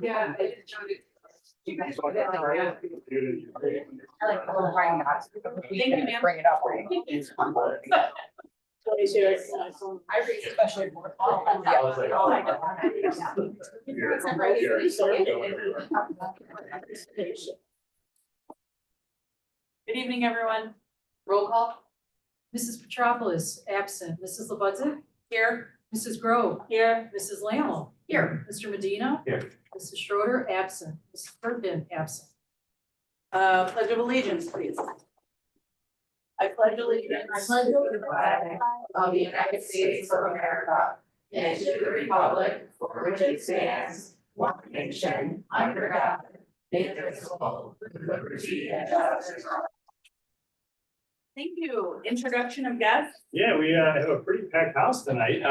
Yeah. I didn't know that. You guys do that, like, yeah. I like the little writing dots. Thank you, ma'am. Bring it up, right? I read especially for all. Good evening, everyone. Roll call. Mrs. Petropoulos, absent. Mrs. Lebudzic? Here. Mrs. Grove? Here. Mrs. Lammle? Here. Mr. Medina? Here. Mrs. Schroeder, absent. Mrs. Bergman, absent. Pledge of allegiance, please. I pledge allegiance. I pledge to the flag of the United States of America and to the republic for which it stands, one nation, under God, indivisible, with liberty and justice for all. Thank you. Introduction of guests. Yeah, we have a pretty packed house tonight.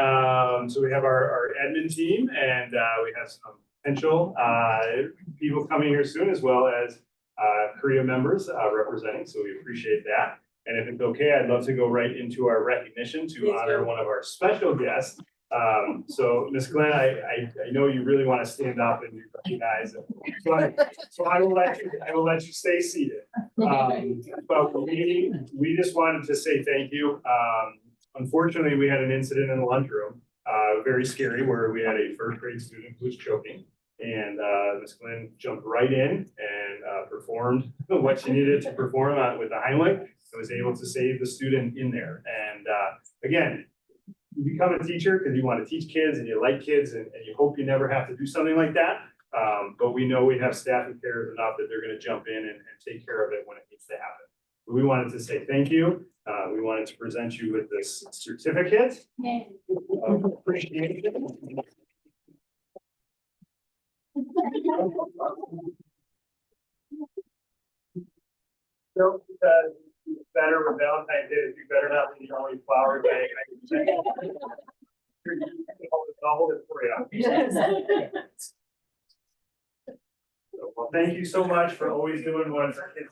So we have our admin team and we have some potential people coming here soon, as well as Korea members representing. So we appreciate that. And if it's okay, I'd love to go right into our recognition to Please honor do. one of our special guests. So Ms. Glenn, I know you really want to stand up and be recognized. So I will let you stay seated. But we just wanted to say thank you. Unfortunately, we had an incident in the lunchroom, very scary, where we had a first grade student who was choking. And Ms. Glenn jumped right in and performed what she needed to perform with the Heimlich, and was able to save the student in there. And again, you become a teacher because you want to teach kids and you like kids and you hope you never have to do something like that. But we know we have staff who cares enough that they're going to jump in and take care of it when it needs to happen. But we wanted to say thank you. We wanted to present you with this certificate of appreciation. So, it's better with Valentine's Day, you better not be only flower bag. I'll hold it for you. So, well, thank you so much for always doing what our kids need.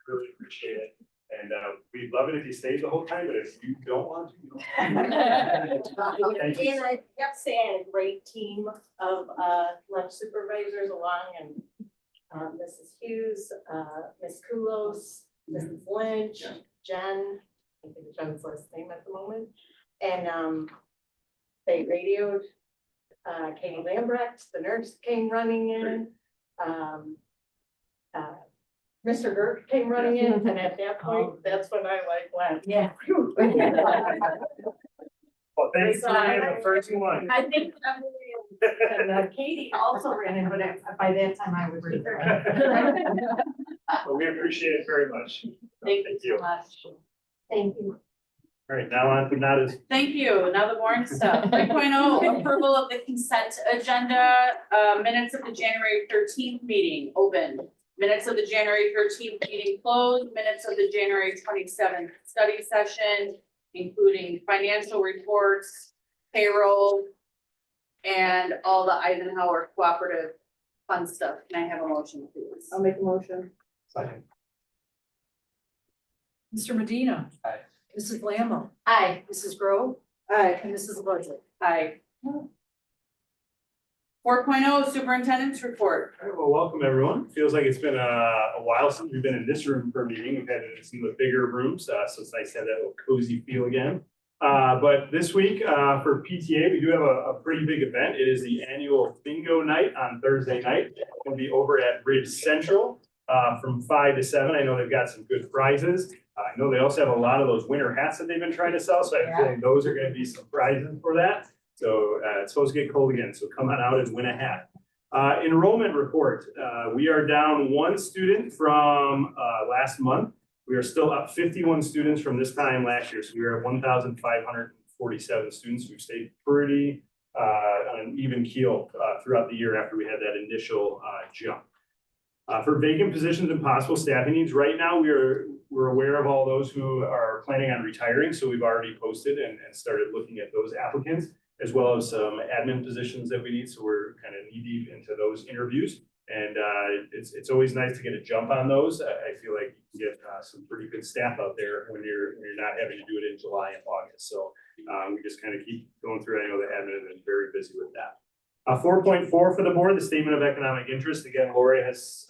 We really appreciate it. And we'd love it if you stayed the whole time, but if you don't want to, you don't. Thank you. And I have to say, I had a great team of lunch supervisors along, and Mrs. Hughes, Ms. Kulos, Mrs. Lynch, Jen, I think Jen's last name at the moment, and they radioed Katie Lambrecht, the nurse came running in. Mr. Burke came running in, and at that point, that's when I went. Yeah. Well, thanks for being the first one. I think and Katie also ran in, but by that time I was ready. Well, we appreciate it very much. Thank you so much. Thank you. All right, now on to Nada's. Thank you. Now the boring stuff. 3.0, approval of the consent agenda, minutes of the January 13th meeting opened. Minutes of the January 13th meeting closed, minutes of the January 27th study session, including financial reports, payroll, and all the Eisenhower cooperative fun stuff. Can I have a motion, please? I'll make a motion. Second. Mr. Medina? Aye. Mrs. Lammle? Aye. Mrs. Grove? Aye. And Mrs. Lebudzic? Aye. 4.0 superintendent's report. All right, well, welcome everyone. Feels like it's been a while since we've been in this room for a meeting. We've had it in some of the bigger rooms, so it's nice to have that little cozy feel again. But this week for PTA, we do have a pretty big event. It is the annual bingo night on Thursday night. It's going to be over at Ridge Central from 5 to 7. I know they've got some good prizes. I know they also have a lot of those winter hats that they've been trying to sell, so I have a feeling those are going to be some prizes for that. So it's supposed to get cold again, so come on out and win a hat. Enrollment report. We are down one student from last month. We are still up 51 students from this time last year. So we are at 1,547 students. We've stayed pretty on an even keel throughout the year after we had that initial jump. For vacant positions and possible staffing needs, right now we're aware of all those who are planning on retiring. So we've already posted and started looking at those applicants, as well as some admin positions that we need. So we're kind of knee deep into those interviews. And it's always nice to get a jump on those. I feel like you can get some pretty good staff out there when you're not having to do it in July and August. So we just kind of keep going through. I know the admin has been very busy with that. 4.4 for the board, the statement of economic interest. Again, Lori has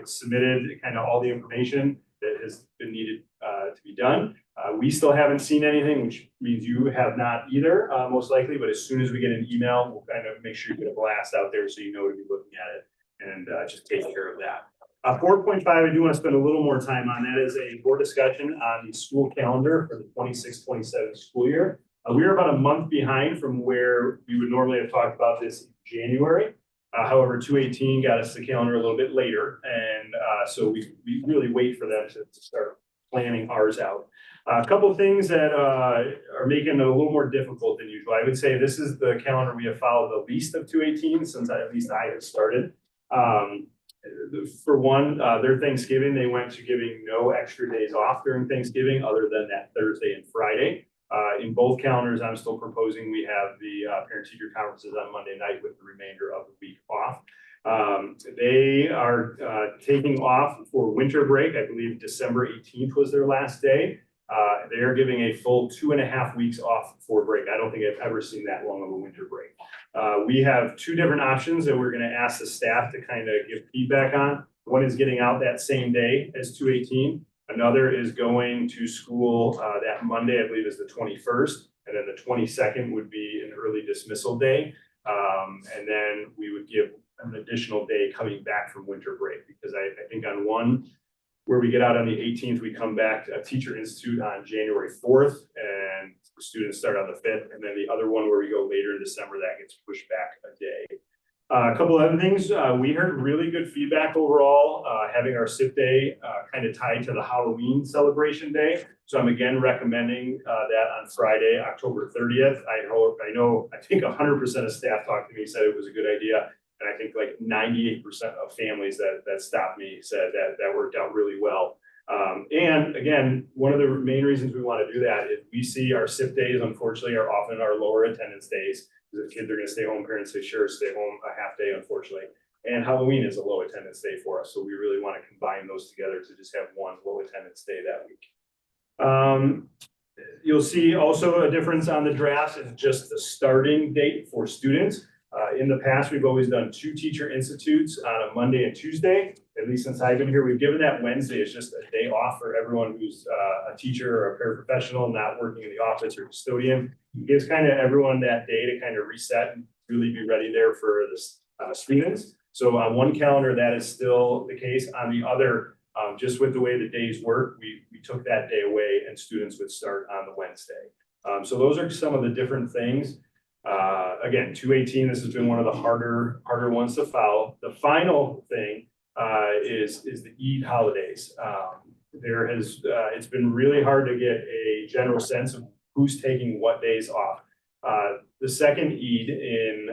submitted kind of all the information that has been needed to be done. We still haven't seen anything, which means you have not either, most likely, but as soon as we get an email, we'll kind of make sure you get a blast out there so you know to be looking at it and just take care of that. 4.5, I do want to spend a little more time on. That is a board discussion on the school calendar for the 26-27 school year. We are about a month behind from where we would normally have talked about this in January. However, 218 got us the calendar a little bit later, and so we really wait for them to start planning ours out. A couple of things that are making it a little more difficult than usual. I would say this is the calendar we have followed the least of 218 since at least I have started. For one, their Thanksgiving, they went to giving no extra days off during Thanksgiving other than that Thursday and Friday. In both calendars, I'm still proposing we have the parent-teacher conferences on Monday night with the remainder of the week off. They are taking off for winter break. I believe December 18th was their last day. They are giving a full 2.5 weeks off for break. I don't think I've ever seen that long of a winter break. We have two different options that we're going to ask the staff to kind of give feedback on. One is getting out that same day as 218. Another is going to school that Monday, I believe is the 21st. And then the 22nd would be an early dismissal day. And then we would give an additional day coming back from winter break, because I think on one where we get out on the 18th, we come back to a Teacher Institute on January 4th and students start on the 5th. And then the other one where we go later in December, that gets pushed back a day. A couple of other things, we heard really good feedback overall, having our SIP day kind of tied to the Halloween celebration day. So I'm again recommending that on Friday, October 30th. I think 100% of staff talked to me, said it was a good idea. And I think like 98% of families that stopped me said that worked out really well. And again, one of the main reasons we want to do that is we see our SIP days, unfortunately, are often our lower attendance days. Because if kids are going to stay home, parents say, sure, stay home a half day, unfortunately. And Halloween is a low attendance day for us. So we really want to combine those together to just have one low attendance day that week. You'll see also a difference on the drafts is just the starting date for students. In the past, we've always done 2 Teacher Institutes on a Monday and Tuesday. At least since I've been here, we've given that Wednesday as just a day off for everyone who's a teacher or a paraprofessional, not working in the office or custodian. It gives kind of everyone that day to kind of reset and really be ready there for the students. So on one calendar, that is still the case. On the other, just with the way the days work, we took that day away and students would start on the Wednesday. So those are some of the different things. Again, 218, this has been one of the harder ones to follow. The final thing is the Eid holidays. It's been really hard to get a general sense of who's taking what days off. The second Eid in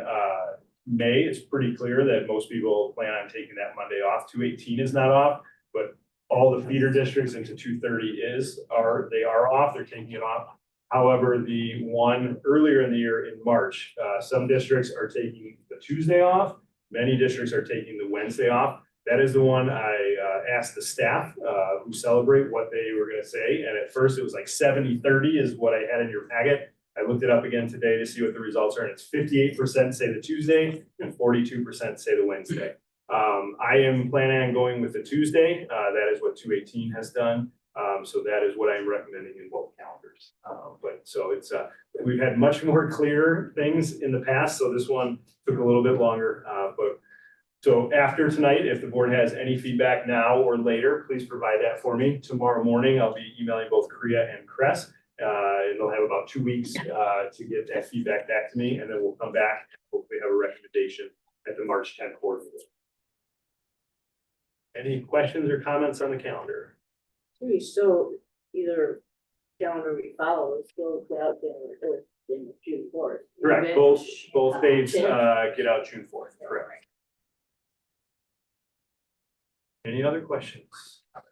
May, it's pretty clear that most people plan on taking that Monday off. 218 is not off, but all the feeder districts into 230 are off. They're taking it off. However, the one earlier in the year in March, some districts are taking the Tuesday off. Many districts are taking the Wednesday off. That is the one I asked the staff who celebrate what they were going to say. And at first it was like 70-30 is what I had in your packet. I looked it up again today to see what the results are. And it's 58% say the Tuesday and 42% say the Wednesday. I am planning on going with the Tuesday. That is what 218 has done. So that is what I'm recommending in both calendars. We've had much more clear things in the past. So this one took a little bit longer, so after tonight, if the board has any feedback now or later, please provide that for me. Tomorrow morning, I'll be emailing both Korea and Cress. And they'll have about 2 weeks to get that feedback back to me. And then we'll come back, hopefully have a recommendation at the March 10th board meeting. Any questions or comments on the calendar? We still, either calendar we follow, is still out there in June 4th. Correct, both dates get out June 4th, correct. Any other questions? If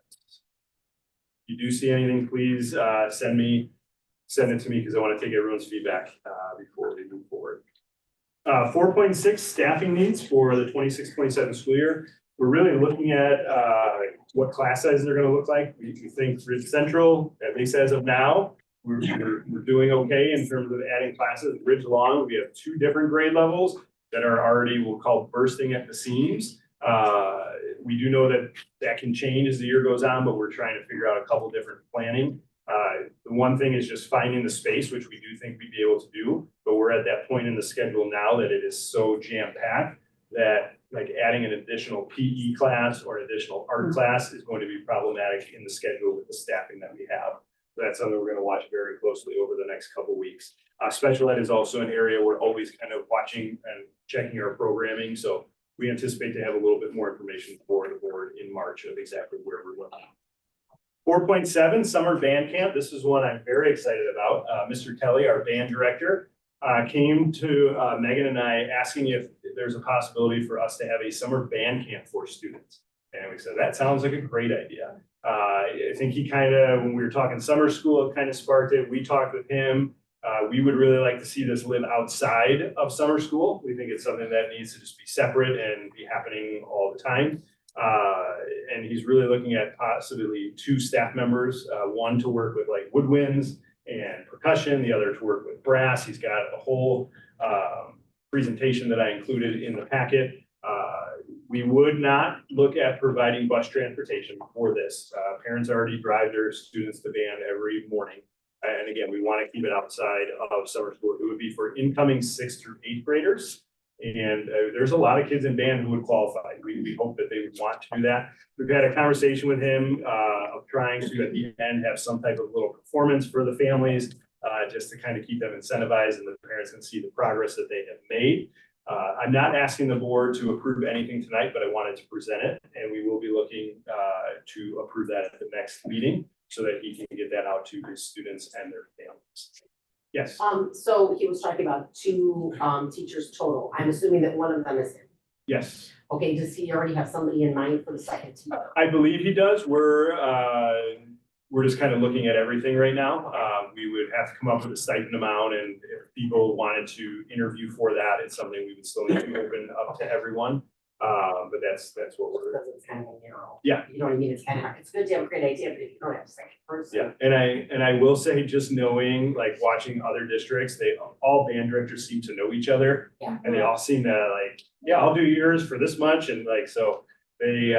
you do see anything, please send it to me because I want to take everyone's feedback before we move forward. 4.6 staffing needs for the 26-27 school year. We're really looking at what class sizes are going to look like. We think Ridge Central, at least as of now, we're doing okay in terms of adding classes. Ridge Long, we have 2 different grade levels. that are already, we'll call bursting at the seams. We do know that that can change as the year goes on, but we're trying to figure out a couple different planning. The one thing is just finding the space, which we do think we'd be able to do, but we're at that point in the schedule now that it is so jam-packed that like adding an additional PE class or an additional art class is going to be problematic in the schedule with the staffing that we have. So that's something we're going to watch very closely over the next couple weeks. Special ed is also an area we're always kind of watching and checking our programming. So we anticipate to have a little bit more information for the board in March of exactly where we're looking. 4.7 summer band camp. This is one I'm very excited about. Mr. Kelly, our band director, came to Megan and I asking if there's a possibility for us to have a summer band camp for students. And we said, that sounds like a great idea. I think he kind of, when we were talking summer school, it kind of sparked it. We talked with him. We would really like to see this live outside of summer school. We think it's something that needs to just be separate and be happening all the time. And he's really looking at possibly 2 staff members, one to work with like woodwinds and percussion, the other to work with brass. He's got a whole presentation that I included in the packet. We would not look at providing bus transportation for this. Parents already drive their students to band every morning. And again, we want to keep it outside of summer school. It would be for incoming 6th through 8th graders. And there's a lot of kids in band who would qualify. We hope that they would want to do that. We've had a conversation with him of trying to, at the end, have some type of little performance for the families, just to kind of keep them incentivized and the parents can see the progress that they have made. I'm not asking the board to approve anything tonight, but I wanted to present it. And we will be looking to approve that at the next meeting so that he can get that out to his students and their families. Yes. So he was talking about 2 teachers total. I'm assuming that one of them is him. Yes. Okay, does he already have somebody in mind for the second teacher? I believe he does. We're just kind of looking at everything right now. We would have to come up with a stipend amount, and if people wanted to interview for that, it's something we would still need to open up to everyone. But that's what we're. Because it's kind of narrow. Yeah. You know what I mean? It's kind of, it's good to have a great idea, but if you don't have a second person. Yeah, and I will say, just knowing, like watching other districts, they all band directors seem to know each other. Yeah. And they all seem to like, yeah, I'll do yours for this much, and like so they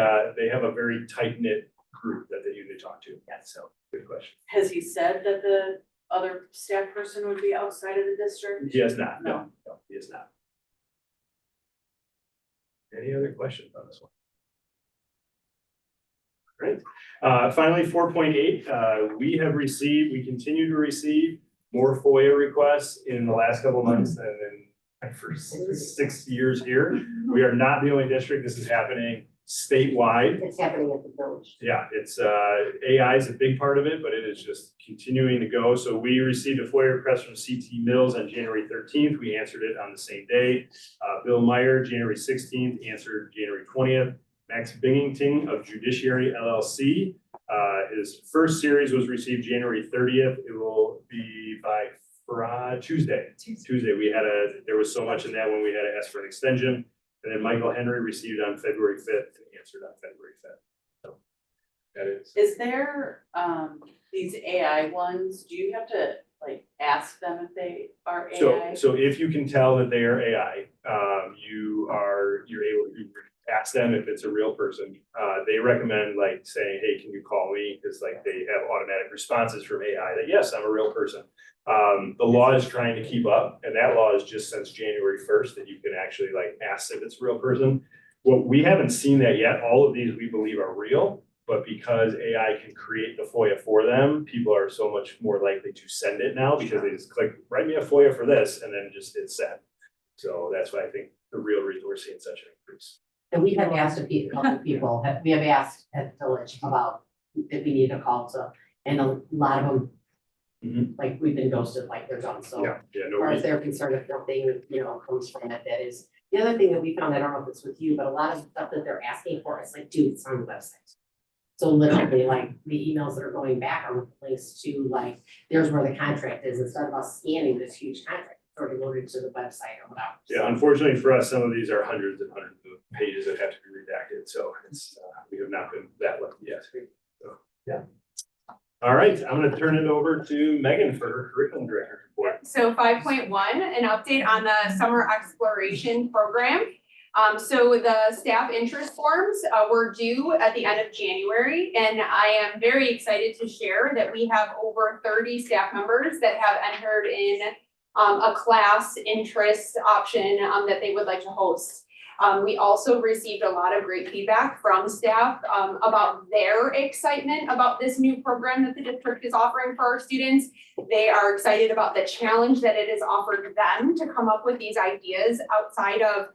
have a very tight knit group that they usually talk to. Yeah, so good question. Has he said that the other staff person would be outside of the district? He has not. No, he has not. Any other questions on this one? Great. Finally, 4.8, we continue to receive more FOIA requests in the last couple of months than in for 6 years here. We are not the only district. This is happening statewide. It's happening at the village. Yeah, it's AI is a big part of it, but it is just continuing to go. So we received a FOIA request from CT Mills on January 13th. We answered it on the same day. Bill Meyer, January 16th, answered January 20th. Max Bingington of Judiciary LLC. His first series was received January 30th. It will be by Tuesday. There was so much in that when we had to ask for an extension. And then Michael Henry received on February 5th and answered on February 5th. So that is. Is there, these AI ones, do you have to like ask them if they are AI? So if you can tell that they are AI, you're able to ask them if it's a real person. They recommend like saying, hey, can you call me? Because like they have automatic responses from AI that yes, I'm a real person. The law is trying to keep up, and that law is just since January 1st that you can actually like ask if it's a real person. Well, we haven't seen that yet. All of these we believe are real, but because AI can create the FOIA for them, people are so much more likely to send it now because they just click, write me a FOIA for this, and then just hit send. So that's why I think the real reason we're seeing such an increase. And we have asked a couple of people, we have asked at the village about if we need a call to, and a lot of them, like we've been ghosted, like they're done, so. Yeah, As far as they're concerned, if nothing, comes from it, that is, the other thing that we found, I don't know if it's with you, but a lot of stuff that they're asking for, it's like, dude, it's on the website. So literally, like, the emails that are going back are links to, like, there's where the contract is, instead of us scanning this huge contract, it's already loaded to the website or whatever. Yeah, unfortunately for us, some of these are hundreds and hundreds of pages that have to be redacted, so it's, we have not been that lucky yet. So, yeah. All right, I'm gonna turn it over to Megan for her curriculum director report. So 5.1, an update on the summer exploration program. So the staff interest forms were due at the end of January, and I am very excited to share that we have over 30 staff members that have entered in a class interest option that they would like to host. We also received a lot of great feedback from staff about their excitement about this new program that the district is offering for our students. They are excited about the challenge that it has offered them to come up with these ideas outside of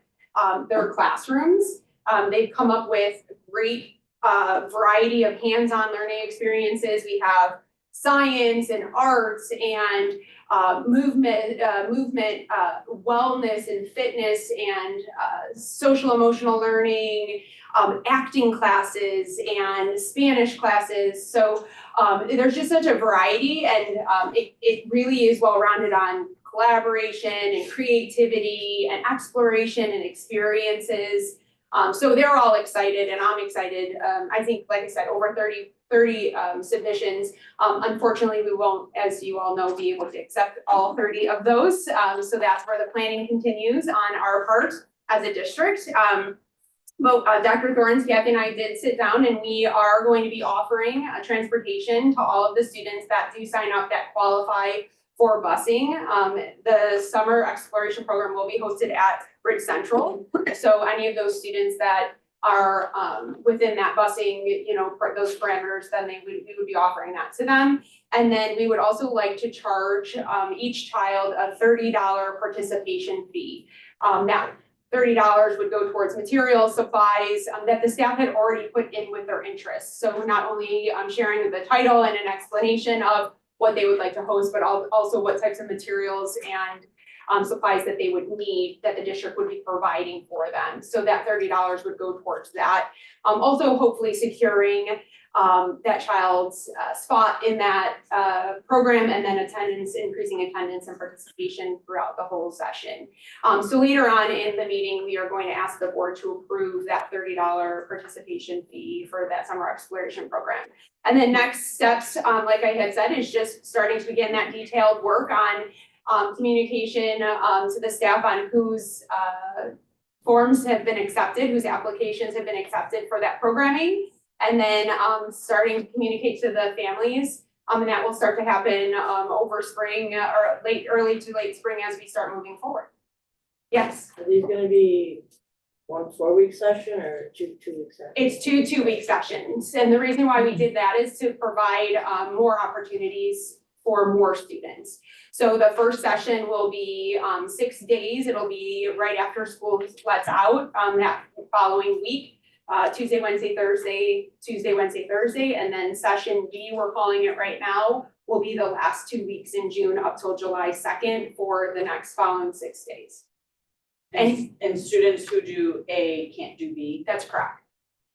their classrooms. They've come up with great variety of hands-on learning experiences. We have science and arts and movement, wellness and fitness and social emotional learning, acting classes and Spanish classes. So there's just such a variety, and it really is well-rounded on collaboration and creativity and exploration and experiences. So they're all excited and I'm excited. I think, like I said, over 30 submissions. Unfortunately, we won't, as you all know, be able to accept all 30 of those. So that's where the planning continues on our part as a district. But Dr. Thorns, Kathy and I did sit down, and we are going to be offering transportation to all of the students that do sign up that qualify for busing. The summer exploration program will be hosted at Bridge Central. So any of those students that are within that busing, you know, for those parameters, then we would be offering that to them. And then we would also like to charge each child a $30 participation fee. That $30 would go towards material supplies that the staff had already put in with their interests. So not only sharing the title and an explanation of what they would like to host, but also what types of materials and supplies that they would need that the district would be providing for them. So that $30 would go towards that. Also hopefully securing that child's spot in that program, and then increasing attendance and participation throughout the whole session. So later on in the meeting, we are going to ask the board to approve that $30 participation fee for that summer exploration program. And then next steps, like I had said, is just starting to begin that detailed work on communication to the staff on whose forms have been accepted, whose applications have been accepted for that programming. And then starting to communicate to the families, and that will start to happen over spring or early to late spring as we start moving forward. Yes. Are these gonna be 1 4-week session or 2 2-week session? It's 2 2-week sessions. And the reason why we did that is to provide more opportunities for more students. So the first session will be 6 days. It'll be right after school lets out that following week. Tuesday, Wednesday, Thursday, Tuesday, Wednesday, Thursday, and then session B, we're calling it right now, will be the last 2 weeks in June up till July 2nd for the next following 6 days. And students who do A can't do B. That's correct.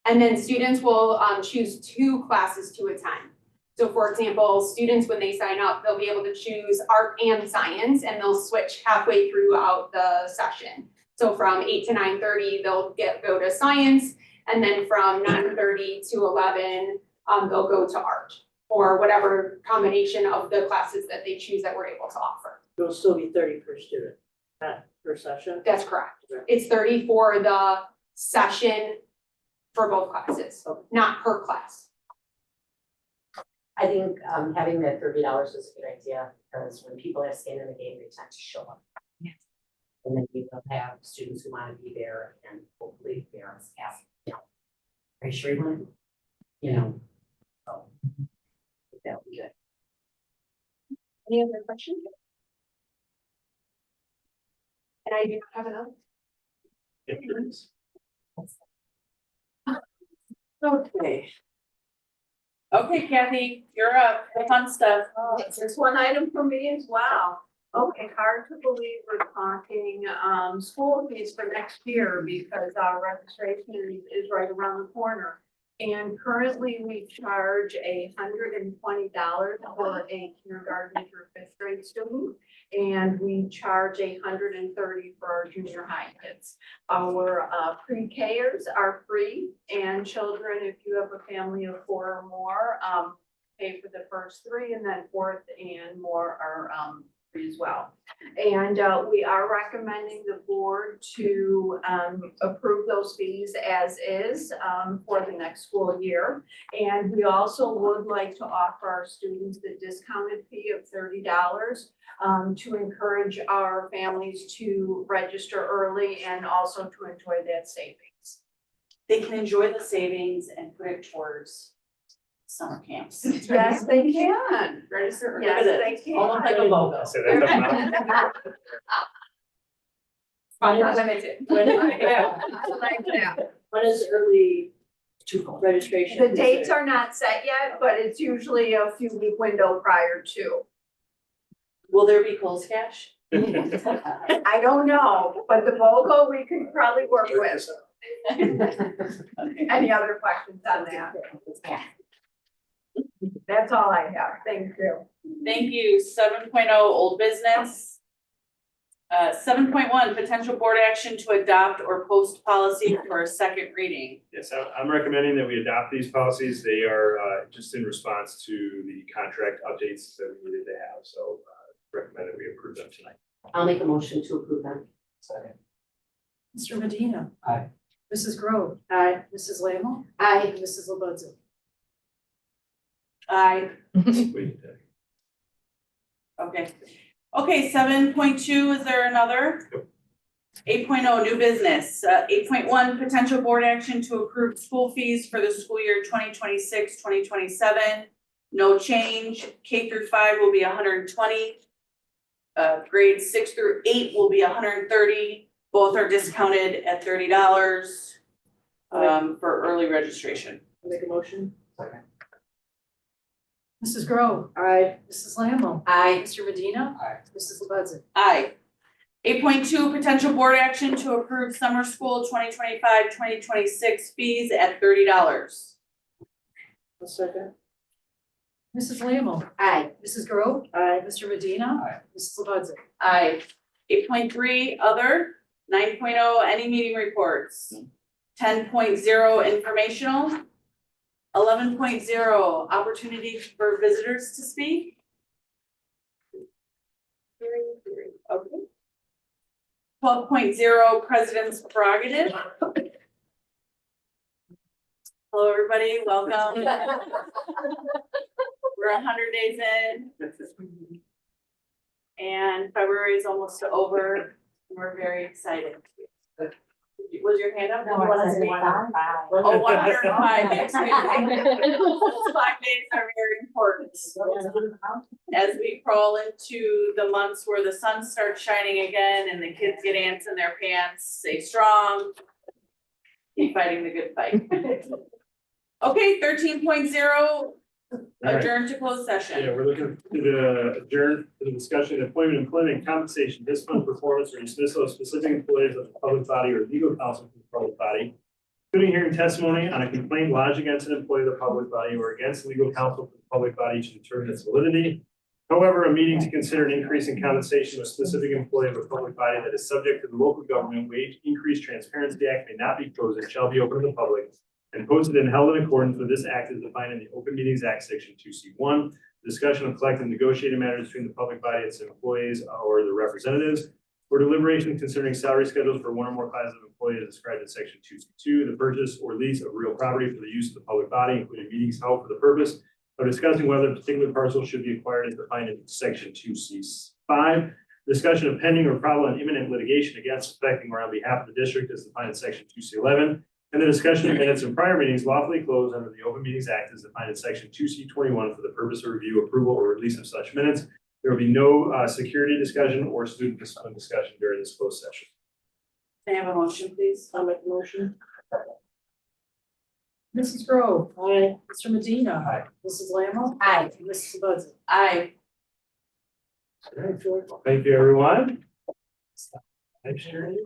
And then students will choose 2 classes to attend. So for example, students, when they sign up, they'll be able to choose art and science, and they'll switch halfway throughout the session. So from 8 to 9:30, they'll go to science. And then from 9:30 to 11, they'll go to art, or whatever combination of the classes that they choose that we're able to offer. It'll still be 30 per student, not per session? That's correct. It's 30 for the session for both classes, not per class. I think having that $30 is a good idea, because when people have skin in the game, they tend to show up. Yes. And then you will have students who want to be there, and hopefully parents ask, you know, are you sure you want to? You know, so that would be good. Any other questions? And I do not have another. Okay. Okay, Kathy, you're up. The fun stuff. There's one item for me as well. Okay, hard to believe we're talking school fees for next year, because our registration is right around the corner. And currently we charge $120 for a kindergarten through 5th grade student. And we charge $130 for our junior high kids. Our pre-Kers are free, and children, if you have a family of 4 or more, pay for the first 3, and then 4th and more are as well. And we are recommending the board to approve those fees as is for the next school year. And we also would like to offer our students the discounted fee of $30 to encourage our families to register early and also to enjoy that savings. They can enjoy the savings and put it towards summer camps. Yes, they can. Register early. Yes, Look at it. they can. Almost like a logo. So that's a mouth. Limited. Like that. When is early registration? The dates are not set yet, but it's usually a few week window prior to. Will there be closed cash? I don't know, but the BOGO we could probably work with. Any other questions on that? That's all I have. Thank you. Thank you. 7.0 old business. 7.1 potential board action to adopt or post policy for a second reading. Yes, I'm recommending that we adopt these policies. They are just in response to the contract updates that we needed to have. So recommend that we approve them tonight. I'll make a motion to approve them. Second. Mr. Medina. Aye. Mrs. Grove. Aye. Mrs. Lammle. Aye. And Mrs. Lebuddzy. Aye. Wait, Okay. Okay, 7.2, is there another? 8.0 new business. 8.1 potential board action to approve school fees for the school year 2026-2027. No change. K through 5 will be 120. Grades 6 through 8 will be 130. Both are discounted at $30 for early registration. Make a motion? Mrs. Grove. Aye. Mrs. Lammle. Aye. Mr. Medina. Aye. Mrs. Lebuddzy. Aye. 8.2 potential board action to approve summer school 2025-2026 fees at $30. A second. Mrs. Lammle. Aye. Mrs. Grove. Aye. Mr. Medina. Aye. Mrs. Lebuddzy. Aye. 8.3 other. 9.0 any meeting reports. 10.0 informational. 11.0 opportunity for visitors to speak. Okay. 12.0 president's prerogative. Hello, everybody, welcome. We're 100 days in. And February is almost over. We're very excited. Was your hand up? No, I said 105. Oh, 105 days. Those 5 days are very important. As we crawl into the months where the sun starts shining again and the kids get ants in their pants, stay strong. Keep fighting the good fight. Okay, 13.0, adjourn to closed session. Yeah, we're looking to adjourn to the discussion of employment, compensation, discipline, performance, or dismissal of specific employees of the public body or legal counsel for the public body, including hearing testimony on a complaint lodged against an employee of the public body or against legal counsel for the public body to determine its validity. However, a meeting to consider an increase in compensation of a specific employee of a public body that is subject to the Local Government Wage Increase Transparency Act may not be closed and shall be open to the public and posted and held in accordance with this act as defined in the Open Meetings Act, Section 2C1. Discussion of collective negotiated matters between the public body and its employees or the representatives, or deliberation concerning salary schedules for one or more classes of employees as described in Section 2C2, the purchase or lease of real property for the use of the public body, including meetings held for the purpose of discussing whether a particular parcel should be acquired as defined in Section 2C5. Discussion of pending or probable and imminent litigation against, affecting, or on behalf of the district as defined in Section 2C11. And the discussion of minutes in prior meetings lawfully closed under the Open Meetings Act as defined in Section 2C21 for the purpose of review, approval, or release of such minutes. There will be no security discussion or student discipline discussion during this closed session. May I have a motion, please? I'll make a motion. Mrs. Grove. Aye. Mr. Medina. Aye. Mrs. Lammle. Aye. And Mrs. Lebuddzy. Aye. Thank you, everyone. Thanks, Sherry.